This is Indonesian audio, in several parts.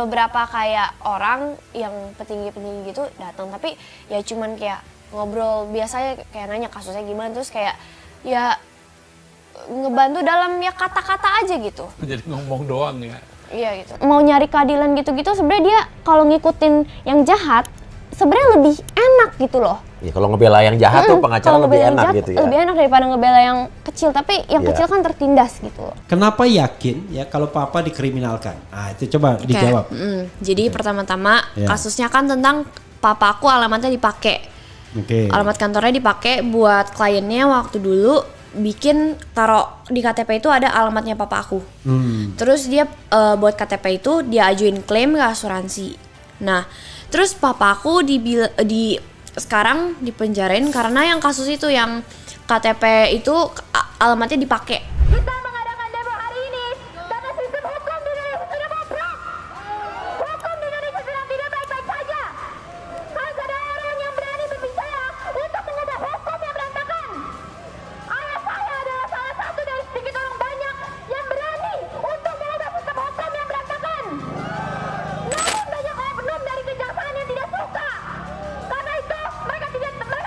beberapa kayak orang yang petinggi-petinggi gitu datang, tapi ya cuman kayak ngobrol biasanya, kayak nanya kasusnya gimana, terus kayak ya ngebantu dalam ya kata-kata aja gitu. Jadi ngomong doang ya. Iya gitu. Mau nyari keadilan gitu-gitu sebenarnya dia kalau ngikutin yang jahat sebenarnya lebih enak gitu loh. Ya kalau ngebela yang jahat tuh pengacara lebih enak jahat, gitu ya. Lebih enak daripada ngebela yang kecil, tapi yang kecil kan tertindas gitu loh. Kenapa yakin ya kalau papa dikriminalkan? Nah itu coba dijawab. Jadi pertama-tama kasusnya kan tentang papaku alamatnya dipakai. Alamat kantornya dipakai buat kliennya waktu dulu bikin taruh di KTP itu ada alamatnya papa aku. Terus dia buat KTP itu dia ajuin klaim ke asuransi. Nah, terus papa aku sekarang dipenjarain karena yang kasus itu yang KTP itu alamatnya dipakai. Kita mengadakan demo hari ini karena sistem hukum di Indonesia sudah bobrok. Hukum di Indonesia sedang tidak baik-baik saja. Harus ada orang yang berani berbicara untuk mengubah hukum yang berantakan. Ayah saya adalah salah satu dari sedikit orang banyak yang berani untuk mengubah sistem hukum yang berantakan. Namun banyak oknum dari kejaksaan yang tidak suka. Karena itu mereka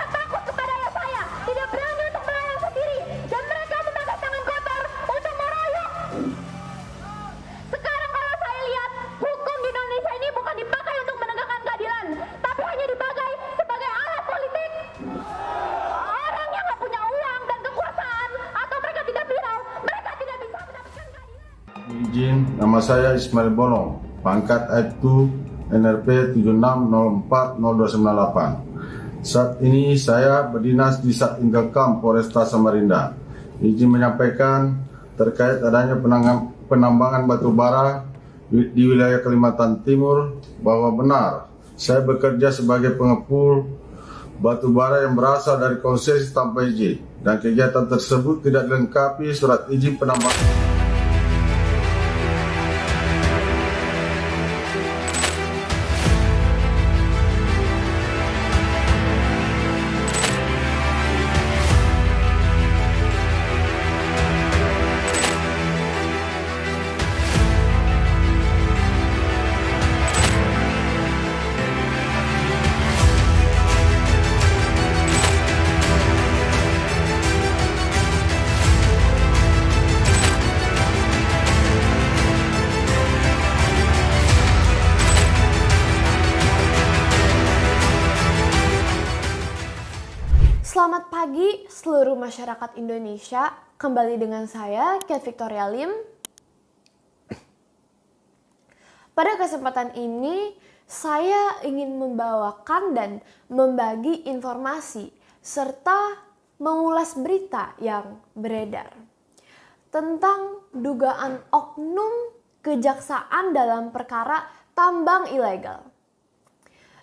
takut kepada ayah saya, tidak berani untuk melayang sendiri, dan mereka memakai tangan kotor untuk meroyok. Sekarang kalau saya lihat, hukum di Indonesia ini bukan dipakai untuk menegakkan keadilan, tapi hanya dipakai sebagai alat politik. Orang yang nggak punya uang dan kekuasaan, atau mereka tidak viral, mereka tidak bisa mendapatkan keadilan. Izin, nama saya Ismail Bono, pangkat Aibtu NRP 76040298. Saat ini saya berdinas di Satinggakam Polresta Samarinda. Izin menyampaikan terkait adanya penambangan batu bara di wilayah Kalimantan Timur bahwa benar saya bekerja sebagai pengepul batu bara yang berasal dari konsesi tanpa izin dan kegiatan tersebut tidak dilengkapi surat izin penambangan. Selamat pagi seluruh masyarakat Indonesia, kembali dengan saya Kat Victoria Lim. Pada kesempatan ini saya ingin membawakan dan membagi informasi serta mengulas berita yang beredar tentang dugaan oknum kejaksaan dalam perkara tambang ilegal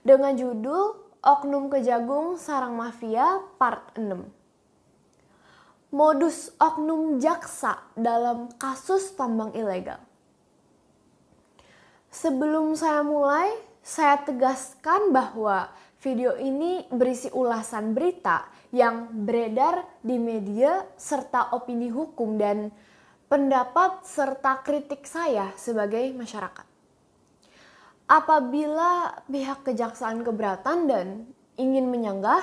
dengan judul Oknum Kejagung Sarang Mafia Part 6. Modus oknum jaksa dalam kasus tambang ilegal. Sebelum saya mulai, saya tegaskan bahwa video ini berisi ulasan berita yang beredar di media serta opini hukum dan pendapat serta kritik saya sebagai masyarakat. Apabila pihak kejaksaan keberatan dan ingin menyanggah,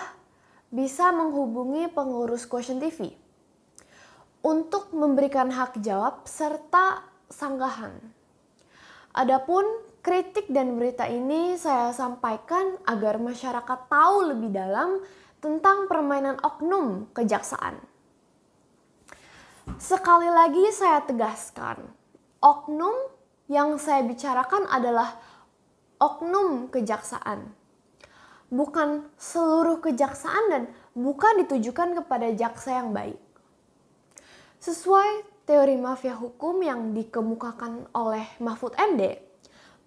bisa menghubungi pengurus Quotient TV untuk memberikan hak jawab serta sanggahan. Adapun kritik dan berita ini saya sampaikan agar masyarakat tahu lebih dalam tentang permainan oknum kejaksaan. Sekali lagi saya tegaskan, oknum yang saya bicarakan adalah oknum kejaksaan, bukan seluruh kejaksaan dan bukan ditujukan kepada jaksa yang baik. Sesuai teori mafia hukum yang dikemukakan oleh Mahfud MD,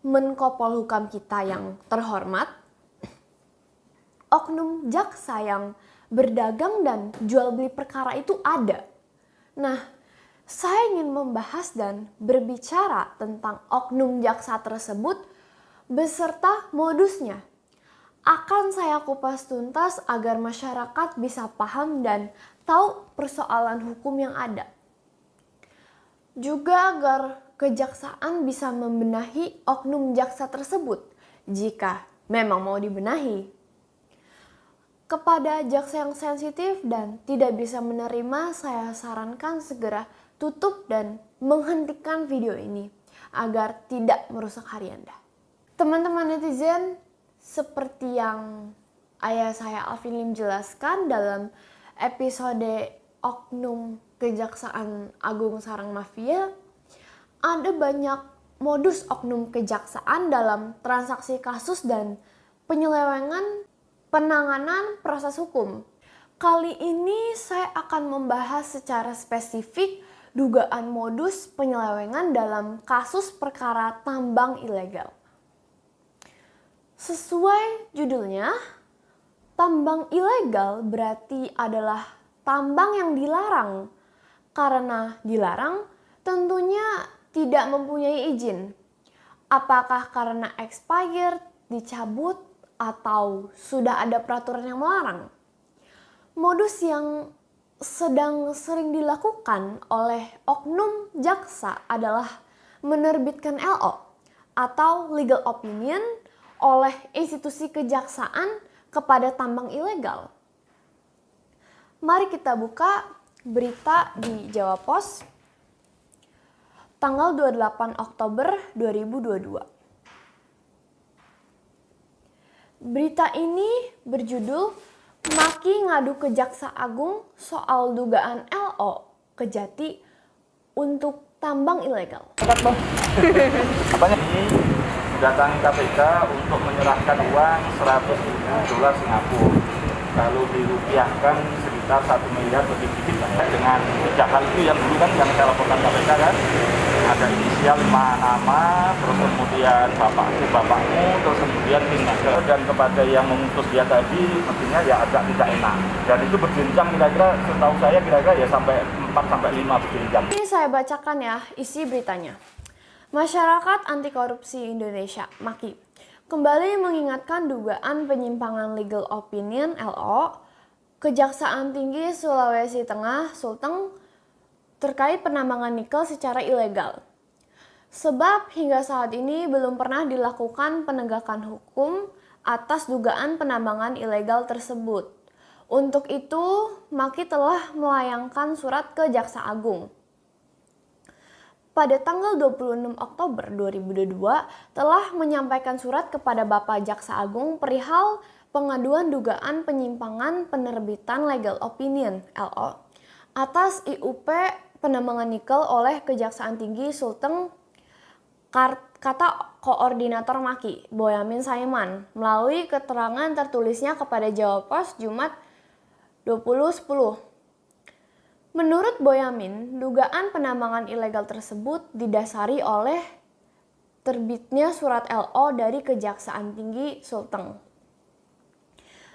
Menko Polhukam kita yang terhormat, oknum jaksa yang berdagang dan jual beli perkara itu ada. Nah, saya ingin membahas dan berbicara tentang oknum jaksa tersebut beserta modusnya. Akan saya kupas tuntas agar masyarakat bisa paham dan tahu persoalan hukum yang ada. Juga agar kejaksaan bisa membenahi oknum jaksa tersebut jika memang mau dibenahi. Kepada jaksa yang sensitif dan tidak bisa menerima, saya sarankan segera tutup dan menghentikan video ini agar tidak merusak hari Anda. Teman-teman netizen, seperti yang ayah saya Alvin Lim jelaskan dalam episode Oknum Kejaksaan Agung Sarang Mafia, ada banyak modus oknum kejaksaan dalam transaksi kasus dan penyelewengan penanganan proses hukum. Kali ini saya akan membahas secara spesifik dugaan modus penyelewengan dalam kasus perkara tambang ilegal. Sesuai judulnya, tambang ilegal berarti adalah tambang yang dilarang. Karena dilarang, tentunya tidak mempunyai izin. Apakah karena expired, dicabut, atau sudah ada peraturan yang melarang? Modus yang sedang sering dilakukan oleh oknum jaksa adalah menerbitkan LO atau legal opinion oleh institusi kejaksaan kepada tambang ilegal. Mari kita buka berita di Jawa Pos tanggal 28 Oktober 2022. Berita ini berjudul Maki ngadu ke Jaksa Agung soal dugaan LO Kejati untuk tambang ilegal. Apanya ini datangi KPK untuk menyerahkan uang 100.000 dolar Singapura, lalu dirupiahkan sekitar 1 miliar lebih dikit dengan kejahatan itu yang dulu kan yang saya laporkan KPK kan ada inisial 5 nama, terus kemudian bapakmu, terus kemudian tinggal dan kepada yang memutus dia tadi mestinya ya agak tidak enak dan itu berjenjang kira-kira setahu saya kira-kira ya sampai 4-5 berjenjang. Ini saya bacakan ya isi beritanya. Masyarakat Anti Korupsi Indonesia (MAKI) kembali mengingatkan dugaan penyimpangan legal opinion LO Kejaksaan Tinggi Sulawesi Tengah Sulteng terkait penambangan nikel secara ilegal. Sebab hingga saat ini belum pernah dilakukan penegakan hukum atas dugaan penambangan ilegal tersebut. Untuk itu, MAKI telah melayangkan surat ke Jaksa Agung. Pada tanggal 26 Oktober 2022 telah menyampaikan surat kepada Bapak Jaksa Agung perihal pengaduan dugaan penyimpangan penerbitan legal opinion LO atas IUP penambangan nikel oleh Kejaksaan Tinggi Sulteng, kata Koordinator MAKI, Boyamin Saiman, melalui keterangan tertulisnya kepada Jawa Pos Jumat 2010. Menurut Boyamin, dugaan penambangan ilegal tersebut didasari oleh terbitnya surat LO dari Kejaksaan Tinggi Sulteng.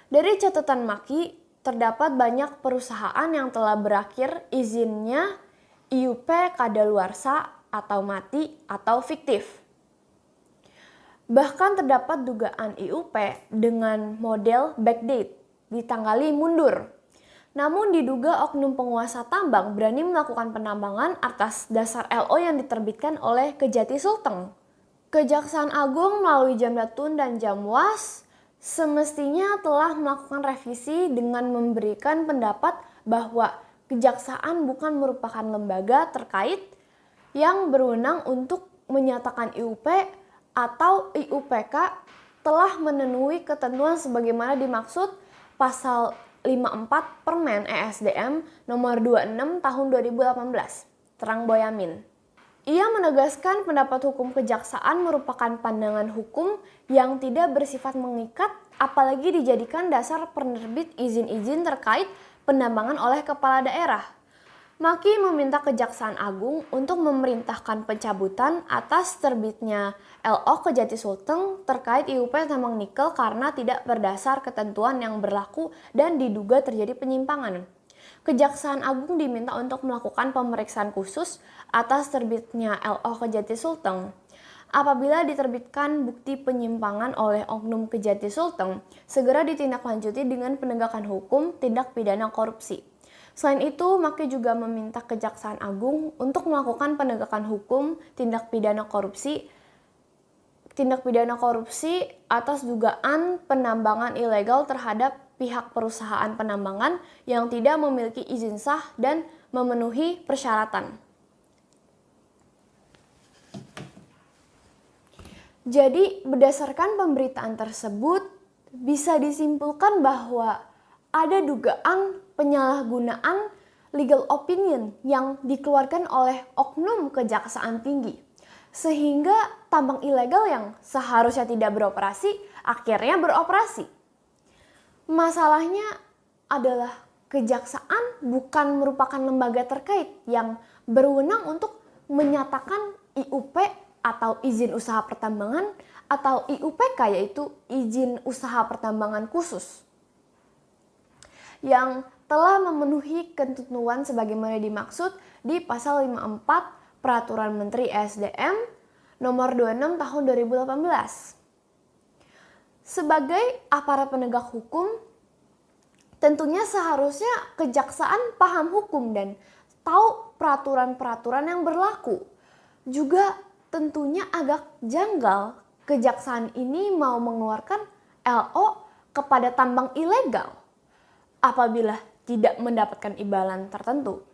Dari catatan MAKI, terdapat banyak perusahaan yang telah berakhir izinnya IUP kadaluarsa atau mati atau fiktif. Bahkan terdapat dugaan IUP dengan model backdate, ditanggali mundur. Namun diduga oknum penguasa tambang berani melakukan penambangan atas dasar LO yang diterbitkan oleh Kejati Sulteng. Kejaksaan Agung melalui Jamdatun dan Jamwas semestinya telah melakukan revisi dengan memberikan pendapat bahwa kejaksaan bukan merupakan lembaga terkait yang berwenang untuk menyatakan IUP atau IUPK telah memenuhi ketentuan sebagaimana dimaksud pasal 54 Permen ESDM nomor 26 tahun 2018, terang Boyamin. Ia menegaskan pendapat hukum kejaksaan merupakan pandangan hukum yang tidak bersifat mengikat apalagi dijadikan dasar penerbit izin-izin terkait penambangan oleh kepala daerah. MAKI meminta Kejaksaan Agung untuk memerintahkan pencabutan atas terbitnya LO Kejati Sulteng terkait IUP tambang nikel karena tidak berdasar ketentuan yang berlaku dan diduga terjadi penyimpangan. Kejaksaan Agung diminta untuk melakukan pemeriksaan khusus atas terbitnya LO Kejati Sulteng. Apabila diterbitkan bukti penyimpangan oleh oknum Kejati Sulteng, segera ditindaklanjuti dengan penegakan hukum tindak pidana korupsi. Selain itu, Maki juga meminta Kejaksaan Agung untuk melakukan penegakan hukum tindak pidana korupsi atas dugaan penambangan ilegal terhadap pihak perusahaan penambangan yang tidak memiliki izin sah dan memenuhi persyaratan. Jadi, berdasarkan pemberitaan tersebut, bisa disimpulkan bahwa ada dugaan penyalahgunaan legal opinion yang dikeluarkan oleh oknum Kejaksaan Tinggi, sehingga tambang ilegal yang seharusnya tidak beroperasi, akhirnya beroperasi. Masalahnya adalah Kejaksaan bukan merupakan lembaga terkait yang berwenang untuk menyatakan IUP atau izin usaha pertambangan atau IUPK, yaitu izin usaha pertambangan khusus, yang telah memenuhi ketentuan sebagaimana dimaksud di pasal 54 Peraturan Menteri SDM nomor 26 tahun 2018. Sebagai aparat penegak hukum, tentunya seharusnya Kejaksaan paham hukum dan tahu peraturan-peraturan yang berlaku. Juga tentunya agak janggal Kejaksaan ini mau mengeluarkan LO kepada tambang ilegal apabila tidak mendapatkan imbalan tertentu.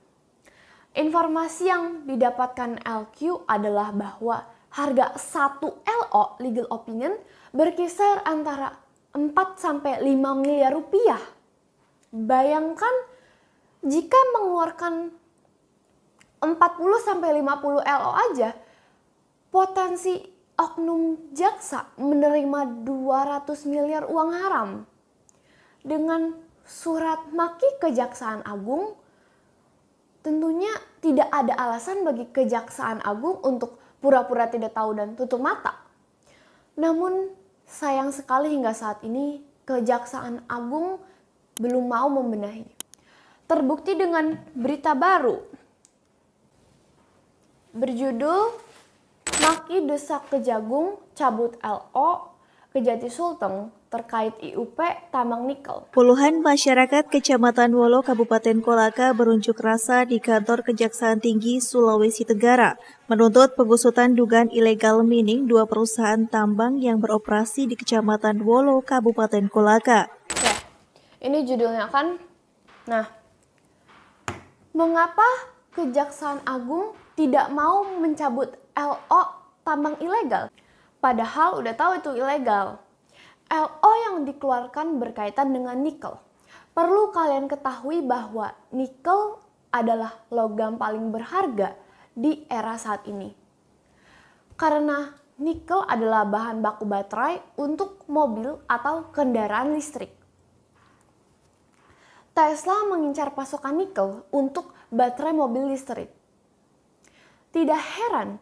Informasi yang didapatkan LQ adalah bahwa harga 1 LO legal opinion berkisar antara 4-5 miliar rupiah. Bayangkan jika mengeluarkan 40-50 LO aja, potensi oknum jaksa menerima 200 miliar uang haram. Dengan surat Maki Kejaksaan Agung, tentunya tidak ada alasan bagi Kejaksaan Agung untuk pura-pura tidak tahu dan tutup mata. Namun sayang sekali hingga saat ini Kejaksaan Agung belum mau membenahi. Terbukti dengan berita baru berjudul Maki desak Kejagung cabut LO Kejati Sulteng terkait IUP tambang nikel. Puluhan masyarakat Kecamatan Wolo, Kabupaten Kolaka berunjuk rasa di kantor Kejaksaan Tinggi Sulawesi Tenggara menuntut pengusutan dugaan illegal mining 2 perusahaan tambang yang beroperasi di Kecamatan Wolo, Kabupaten Kolaka. Oke, ini judulnya kan. Nah, mengapa Kejaksaan Agung tidak mau mencabut LO tambang ilegal? Padahal udah tahu itu ilegal. LO yang dikeluarkan berkaitan dengan nikel. Perlu kalian ketahui bahwa nikel adalah logam paling berharga di era saat ini. Karena nikel adalah bahan baku baterai untuk mobil atau kendaraan listrik. Tesla mengincar pasokan nikel untuk baterai mobil listrik. Tidak heran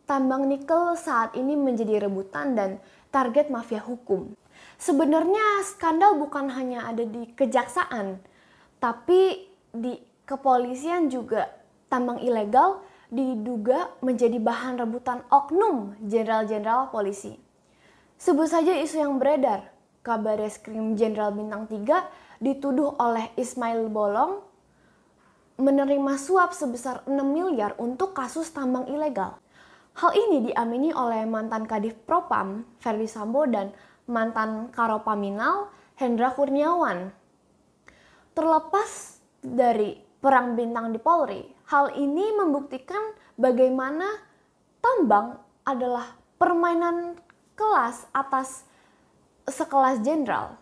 tambang nikel saat ini menjadi rebutan dan target mafia hukum. Sebenarnya skandal bukan hanya ada di kejaksaan, tapi di kepolisian juga tambang ilegal diduga menjadi bahan rebutan oknum jenderal-jenderal polisi. Sebut saja isu yang beredar, Kabareskrim Jenderal Bintang 3 dituduh oleh Ismail Bolong menerima suap sebesar 6 miliar untuk kasus tambang ilegal. Hal ini diamini oleh mantan Kadif Propam Verdi Sambo dan mantan Karopaminal Hendra Kurniawan. Terlepas dari perang bintang di Polri, hal ini membuktikan bagaimana tambang adalah permainan kelas atas sekelas jenderal.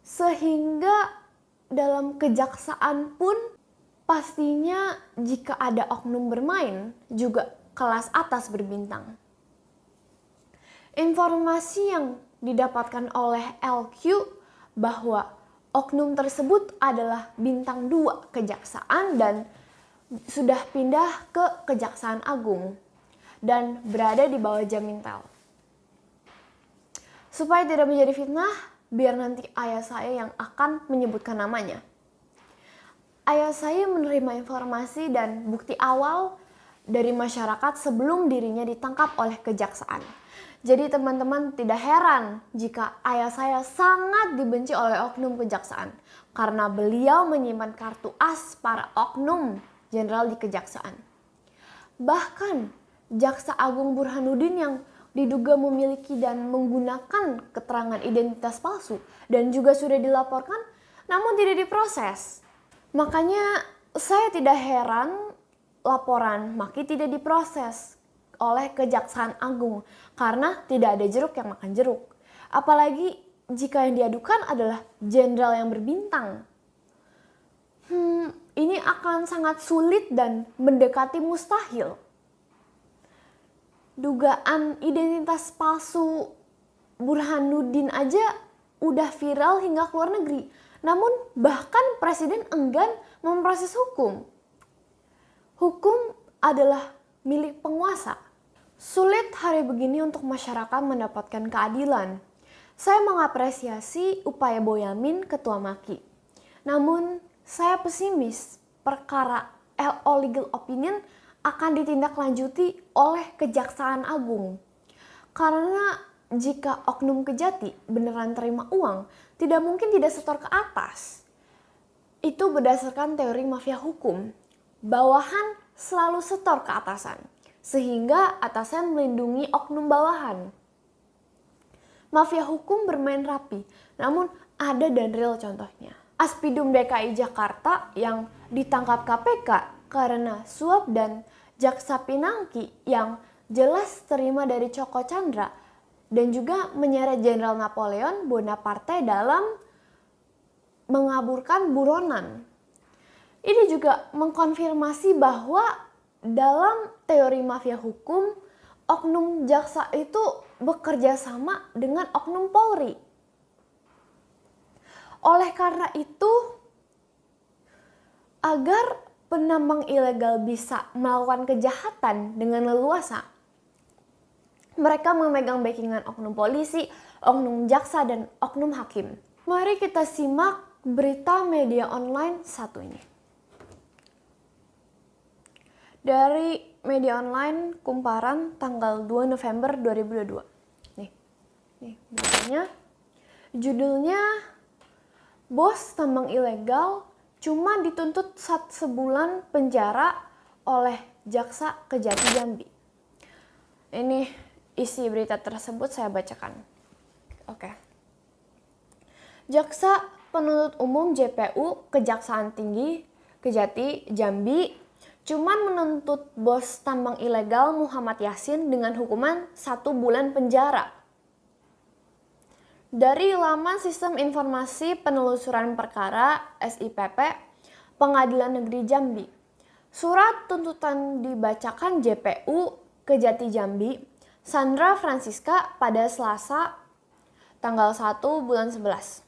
Sehingga dalam kejaksaan pun pastinya jika ada oknum bermain, juga kelas atas berbintang. Informasi yang didapatkan oleh LQ bahwa oknum tersebut adalah bintang 2 kejaksaan dan sudah pindah ke Kejaksaan Agung dan berada di bawah Jamintel. Supaya tidak menjadi fitnah, biar nanti ayah saya yang akan menyebutkan namanya. Ayah saya menerima informasi dan bukti awal dari masyarakat sebelum dirinya ditangkap oleh kejaksaan. Jadi teman-teman tidak heran jika ayah saya sangat dibenci oleh oknum kejaksaan karena beliau menyimpan kartu as para oknum jenderal di kejaksaan. Bahkan Jaksa Agung Burhanuddin yang diduga memiliki dan menggunakan keterangan identitas palsu dan juga sudah dilaporkan namun tidak diproses. Makanya saya tidak heran laporan Maki tidak diproses oleh Kejaksaan Agung karena tidak ada jeruk yang makan jeruk. Apalagi jika yang diadukan adalah jenderal yang berbintang. Ini akan sangat sulit dan mendekati mustahil. Dugaan identitas palsu Burhanuddin aja udah viral hingga ke luar negeri. Namun bahkan presiden enggan memproses hukum. Hukum adalah milik penguasa. Sulit hari begini untuk masyarakat mendapatkan keadilan. Saya mengapresiasi upaya Boyamin, Ketua Maki. Namun saya pesimis perkara LO Legal Opinion akan ditindaklanjuti oleh Kejaksaan Agung. Karena jika oknum kejati beneran terima uang, tidak mungkin tidak setor ke atas. Itu berdasarkan teori mafia hukum. Bawahan selalu setor ke atasan, sehingga atasan melindungi oknum bawahan. Mafia hukum bermain rapi, namun ada dan real contohnya. Aspidum DKI Jakarta yang ditangkap KPK karena suap dan Jaksa Pinangki yang jelas terima dari Joko Chandra dan juga menyeret Jenderal Napoleon Bonaparte dalam mengaburkan buronan. Ini juga mengkonfirmasi bahwa dalam teori mafia hukum, oknum jaksa itu bekerja sama dengan oknum Polri. Oleh karena itu, agar penambang ilegal bisa melakukan kejahatan dengan leluasa, mereka memegang backingan oknum polisi, oknum jaksa, dan oknum hakim. Mari kita simak berita media online satu ini. Dari media online Kumparan tanggal 2 November 2022. Nih beritanya. Judulnya, bos tambang ilegal cuma dituntut sebulan penjara oleh Jaksa Kejati Jambi. Ini isi berita tersebut saya bacakan. Oke. Jaksa Penuntut Umum JPU Kejaksaan Tinggi Kejati Jambi cuman menuntut bos tambang ilegal Muhammad Yasin dengan hukuman 1 bulan penjara. Dari laman Sistem Informasi Penelusuran Perkara SIPP Pengadilan Negeri Jambi, surat tuntutan dibacakan JPU Kejati Jambi Sandra Francisca pada Selasa tanggal 1 bulan 11.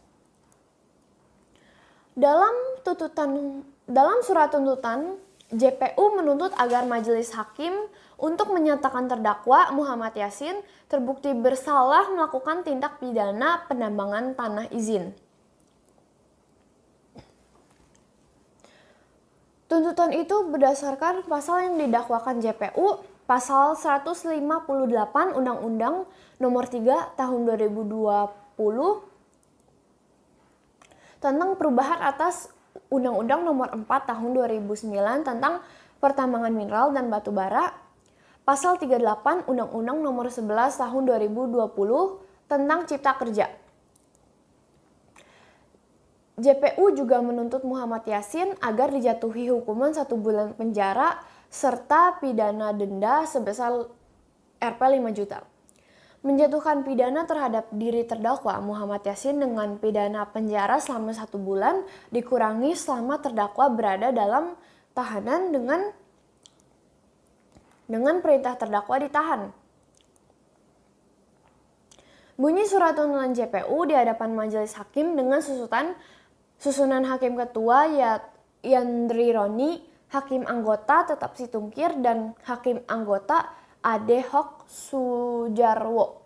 Dalam surat tuntutan, JPU menuntut agar majelis hakim untuk menyatakan terdakwa Muhammad Yasin terbukti bersalah melakukan tindak pidana penambangan tanah izin. Tuntutan itu berdasarkan pasal yang didakwakan JPU, pasal 158 Undang-Undang Nomor 3 Tahun 2020 tentang perubahan atas Undang-Undang Nomor 4 Tahun 2009 tentang pertambangan mineral dan batu bara, pasal 38 Undang-Undang Nomor 11 Tahun 2020 tentang Cipta Kerja. JPU juga menuntut Muhammad Yasin agar dijatuhi hukuman 1 bulan penjara serta pidana denda sebesar Rp 5 juta. Menjatuhkan pidana terhadap diri terdakwa Muhammad Yasin dengan pidana penjara selama 1 bulan dikurangi selama terdakwa berada dalam tahanan dengan perintah terdakwa ditahan. Bunyi surat tuntutan JPU di hadapan majelis hakim dengan susunan hakim ketua Yandri Roni, hakim anggota Tetap Situngkir, dan hakim anggota Ade Hok Sujarwo.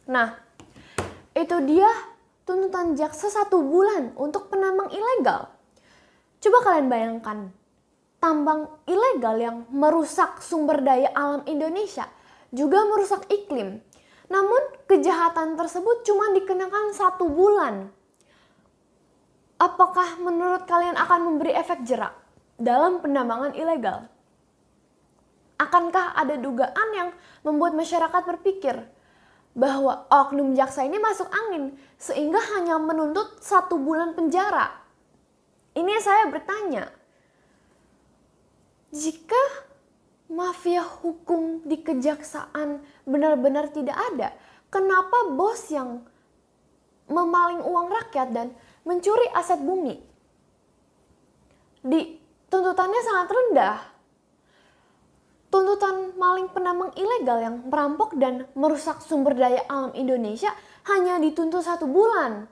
Nah, itu dia tuntutan jaksa 1 bulan untuk penambang ilegal. Coba kalian bayangkan, tambang ilegal yang merusak sumber daya alam Indonesia juga merusak iklim. Namun kejahatan tersebut cuma dikenakan 1 bulan. Apakah menurut kalian akan memberi efek jerak dalam penambangan ilegal? Akankah ada dugaan yang membuat masyarakat berpikir bahwa oknum jaksa ini masuk angin sehingga hanya menuntut 1 bulan penjara? Ini saya bertanya, jika mafia hukum di kejaksaan benar-benar tidak ada, kenapa bos yang memaling uang rakyat dan mencuri aset bumi tuntutannya sangat rendah? Tuntutan maling penambang ilegal yang merampok dan merusak sumber daya alam Indonesia hanya dituntut 1 bulan.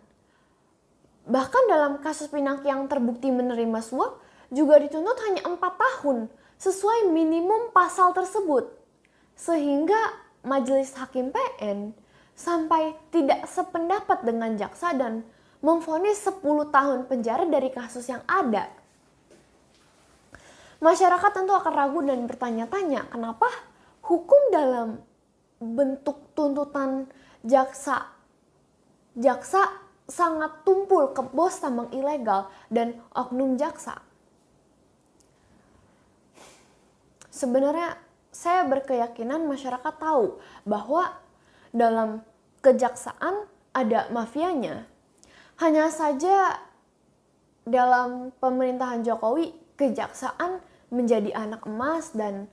Bahkan dalam kasus Pinangki yang terbukti menerima suap juga dituntut hanya 4 tahun sesuai minimum pasal tersebut. Sehingga Majelis Hakim PN sampai tidak sependapat dengan jaksa dan memvonis 10 tahun penjara dari kasus yang ada. Masyarakat tentu akan ragu dan bertanya-tanya, kenapa hukum dalam bentuk tuntutan jaksa sangat tumpul ke bos tambang ilegal dan oknum jaksa. Sebenarnya saya berkeyakinan masyarakat tahu bahwa dalam kejaksaan ada mafianya. Hanya saja dalam pemerintahan Jokowi, kejaksaan menjadi anak emas dan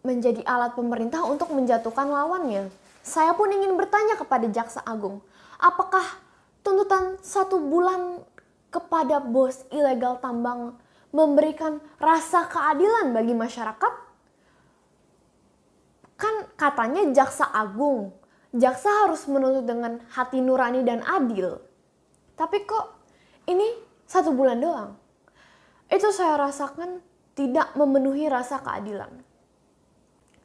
menjadi alat pemerintah untuk menjatuhkan lawannya. Saya pun ingin bertanya kepada Jaksa Agung, apakah tuntutan 1 bulan kepada bos ilegal tambang memberikan rasa keadilan bagi masyarakat? Kan katanya Jaksa Agung, jaksa harus menuntut dengan hati nurani dan adil. Tapi kok ini 1 bulan doang? Itu saya rasakan tidak memenuhi rasa keadilan.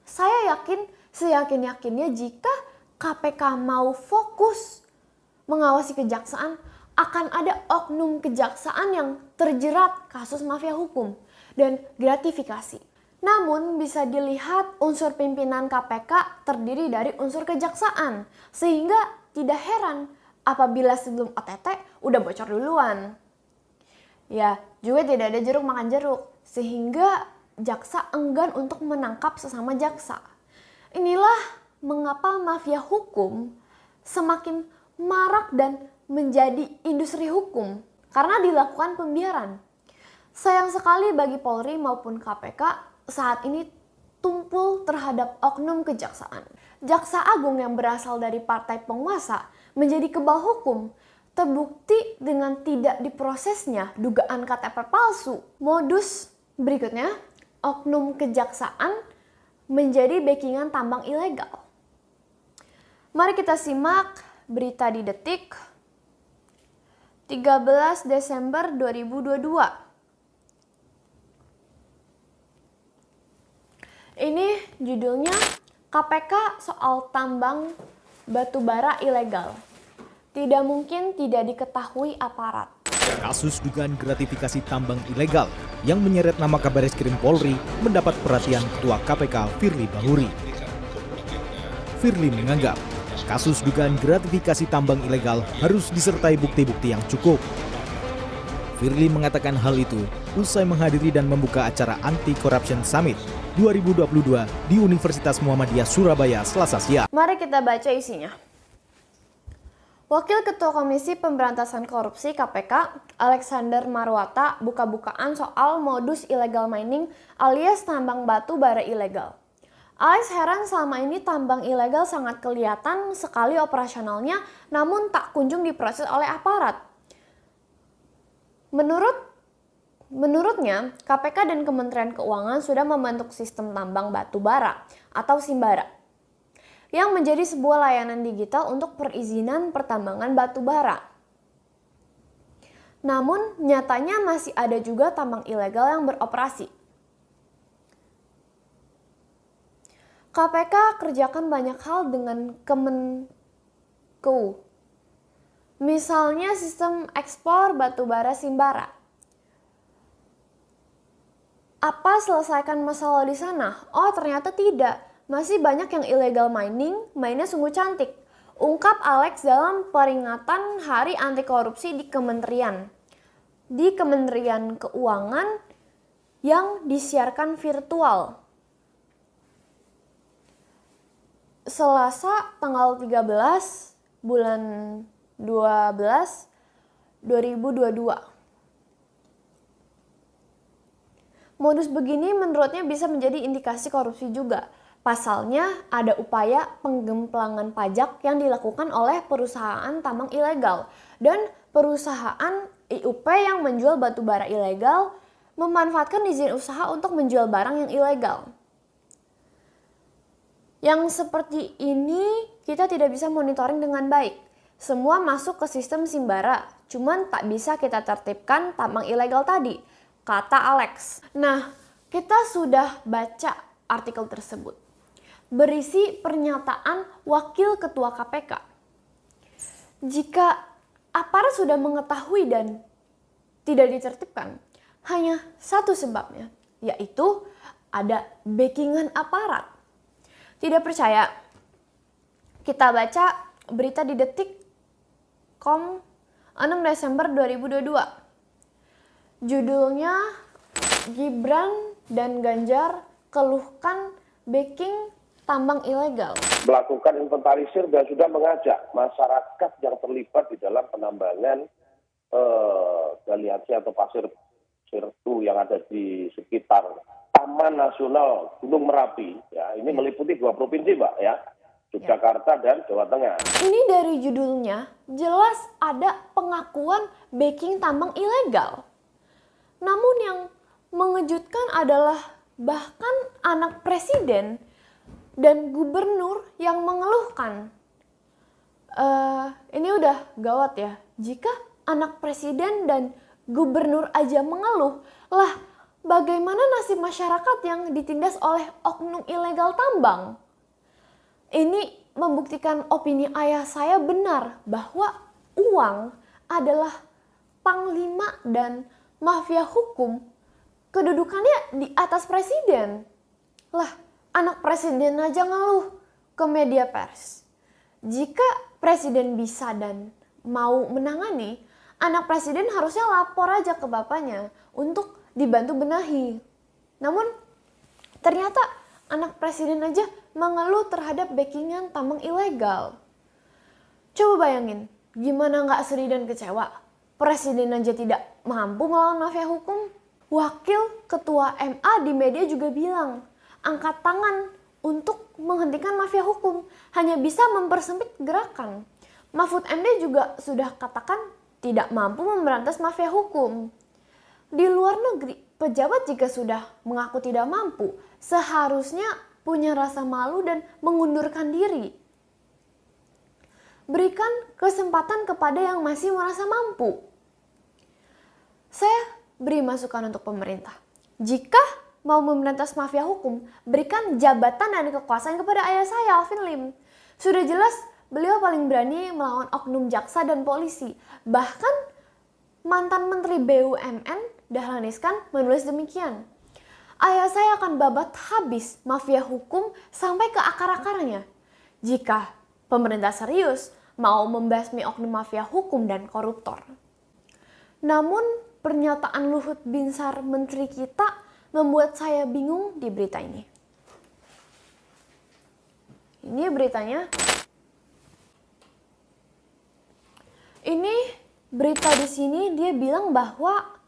Saya yakin, seyakin-yakinnya jika KPK mau fokus mengawasi kejaksaan, akan ada oknum kejaksaan yang terjerat kasus mafia hukum dan gratifikasi. Namun bisa dilihat unsur pimpinan KPK terdiri dari unsur kejaksaan, sehingga tidak heran apabila sebelum OTT udah bocor duluan. Ya, juga tidak ada jeruk makan jeruk, sehingga jaksa enggan untuk menangkap sesama jaksa. Inilah mengapa mafia hukum semakin marak dan menjadi industri hukum karena dilakukan pembiaran. Sayang sekali bagi Polri maupun KPK saat ini tumpul terhadap oknum kejaksaan. Jaksa Agung yang berasal dari partai penguasa menjadi kebal hukum, terbukti dengan tidak diprosesnya dugaan KTP palsu. Modus berikutnya, oknum kejaksaan menjadi backingan tambang ilegal. Mari kita simak berita di Detik 13 Desember 2022. Ini judulnya KPK soal tambang batubara ilegal. Tidak mungkin tidak diketahui aparat. Kasus dugaan gratifikasi tambang ilegal yang menyeret nama Kabareskrim Polri mendapat perhatian Ketua KPK Firly Bahuri. Firly menganggap kasus dugaan gratifikasi tambang ilegal harus disertai bukti-bukti yang cukup. Firly mengatakan hal itu usai menghadiri dan membuka acara Anti-Corruption Summit 2022 di Universitas Muhammadiyah Surabaya Selasa siang. Mari kita baca isinya. Wakil Ketua Komisi Pemberantasan Korupsi KPK, Alexander Marwata, buka-bukaan soal modus illegal mining alias tambang batu bara ilegal. Alex heran selama ini tambang ilegal sangat kelihatan sekali operasionalnya, namun tak kunjung diproses oleh aparat. Menurutnya, KPK dan Kementerian Keuangan sudah membentuk sistem tambang batu bara atau Simbara, yang menjadi sebuah layanan digital untuk perizinan pertambangan batu bara. Namun, nyatanya masih ada juga tambang ilegal yang beroperasi. KPK kerjakan banyak hal dengan Kemenku. Misalnya sistem ekspor batu bara Simbara. Apa selesaikan masalah di sana? Oh, ternyata tidak. Masih banyak yang illegal mining, mainnya sungguh cantik. Ungkap Alex dalam peringatan Hari Anti Korupsi di Kementerian Keuangan yang disiarkan virtual. Selasa tanggal 13 bulan 12 2022. Modus begini menurutnya bisa menjadi indikasi korupsi juga. Pasalnya ada upaya penggemplangan pajak yang dilakukan oleh perusahaan tambang ilegal dan perusahaan IUP yang menjual batu bara ilegal memanfaatkan izin usaha untuk menjual barang yang ilegal. Yang seperti ini kita tidak bisa monitoring dengan baik. Semua masuk ke sistem Simbara, cuman tak bisa kita tertibkan tambang ilegal tadi, kata Alex. Nah, kita sudah baca artikel tersebut. Berisi pernyataan Wakil Ketua KPK. Jika aparat sudah mengetahui dan tidak ditertibkan, hanya satu sebabnya, yaitu ada backingan aparat. Tidak percaya? Kita baca berita di Detik.com 6 Desember 2022. Judulnya, Gibran dan Ganjar keluhkan backing tambang ilegal. Melakukan inventarisir dan sudah mengajak masyarakat yang terlibat di dalam penambangan galiasi atau pasir sertu yang ada di sekitar Taman Nasional Gunung Merapi. Ya, ini meliputi 2 provinsi, Mbak, ya. Yogyakarta dan Jawa Tengah. Ini dari judulnya jelas ada pengakuan backing tambang ilegal. Namun yang mengejutkan adalah bahkan anak presiden dan gubernur yang mengeluhkan. Ini udah gawat ya. Jika anak presiden dan gubernur aja mengeluh, lah bagaimana nasib masyarakat yang ditindas oleh oknum ilegal tambang? Ini membuktikan opini ayah saya benar bahwa uang adalah panglima dan mafia hukum, kedudukannya di atas presiden. Lah, anak presiden aja ngeluh ke media pers. Jika presiden bisa dan mau menangani, anak presiden harusnya lapor aja ke bapaknya untuk dibantu benahi. Namun, ternyata anak presiden aja mengeluh terhadap backingan tambang ilegal. Coba bayangin, gimana nggak sedih dan kecewa? Presiden aja tidak mampu melawan mafia hukum. Wakil Ketua MA di media juga bilang, angkat tangan untuk menghentikan mafia hukum hanya bisa mempersempit gerakan. Mahfud MD juga sudah katakan tidak mampu memberantas mafia hukum. Di luar negeri, pejabat jika sudah mengaku tidak mampu, seharusnya punya rasa malu dan mengundurkan diri. Berikan kesempatan kepada yang masih merasa mampu. Saya beri masukan untuk pemerintah. Jika mau memberantas mafia hukum, berikan jabatan dan kekuasaan kepada ayah saya, Alvin Lim. Sudah jelas beliau paling berani melawan oknum jaksa dan polisi. Bahkan mantan Menteri BUMN Dahlan Iskan menulis demikian. Ayah saya akan babat habis mafia hukum sampai ke akar-akarnya. Jika pemerintah serius mau membasmi oknum mafia hukum dan koruptor. Namun pernyataan Luhut Binsar menteri kita membuat saya bingung di berita ini. Ini beritanya. Ini berita di sini dia bilang bahwa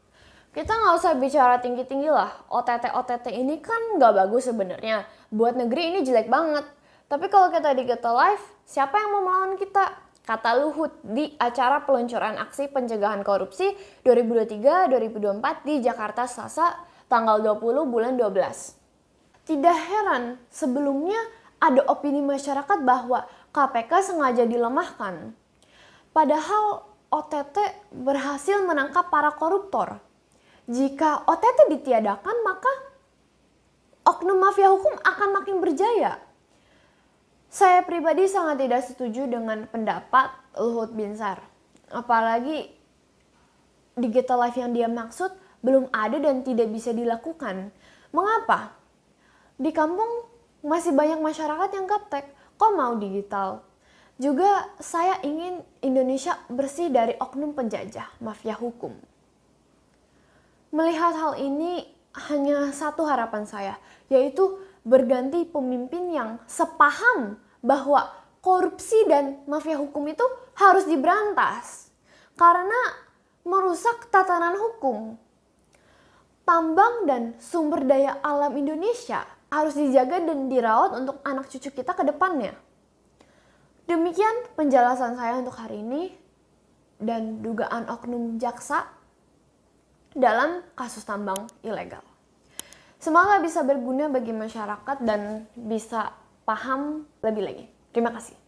kita nggak usah bicara tinggi-tinggi lah. OTT ini kan nggak bagus sebenarnya. Buat negeri ini jelek banget. Tapi kalau kita di Geto Live, siapa yang mau melawan kita? Kata Luhut di acara peluncuran aksi pencegahan korupsi 2023-2024 di Jakarta Selasa tanggal 20 bulan 12. Tidak heran sebelumnya ada opini masyarakat bahwa KPK sengaja dilemahkan. Padahal OTT berhasil menangkap para koruptor. Jika OTT ditiadakan, maka oknum mafia hukum akan makin berjaya. Saya pribadi sangat tidak setuju dengan pendapat Luhut Binsar. Apalagi di Geto Live yang dia maksud belum ada dan tidak bisa dilakukan. Mengapa? Di kampung masih banyak masyarakat yang gaptek, kok mau digital? Juga saya ingin Indonesia bersih dari oknum penjajah, mafia hukum. Melihat hal ini hanya satu harapan saya, yaitu berganti pemimpin yang sepaham bahwa korupsi dan mafia hukum itu harus diberantas karena merusak tatanan hukum. Tambang dan sumber daya alam Indonesia harus dijaga dan dirawat untuk anak cucu kita ke depannya. Demikian penjelasan saya untuk hari ini dan dugaan oknum jaksa dalam kasus tambang ilegal. Semoga bisa berguna bagi masyarakat dan bisa paham lebih lagi. Terima kasih.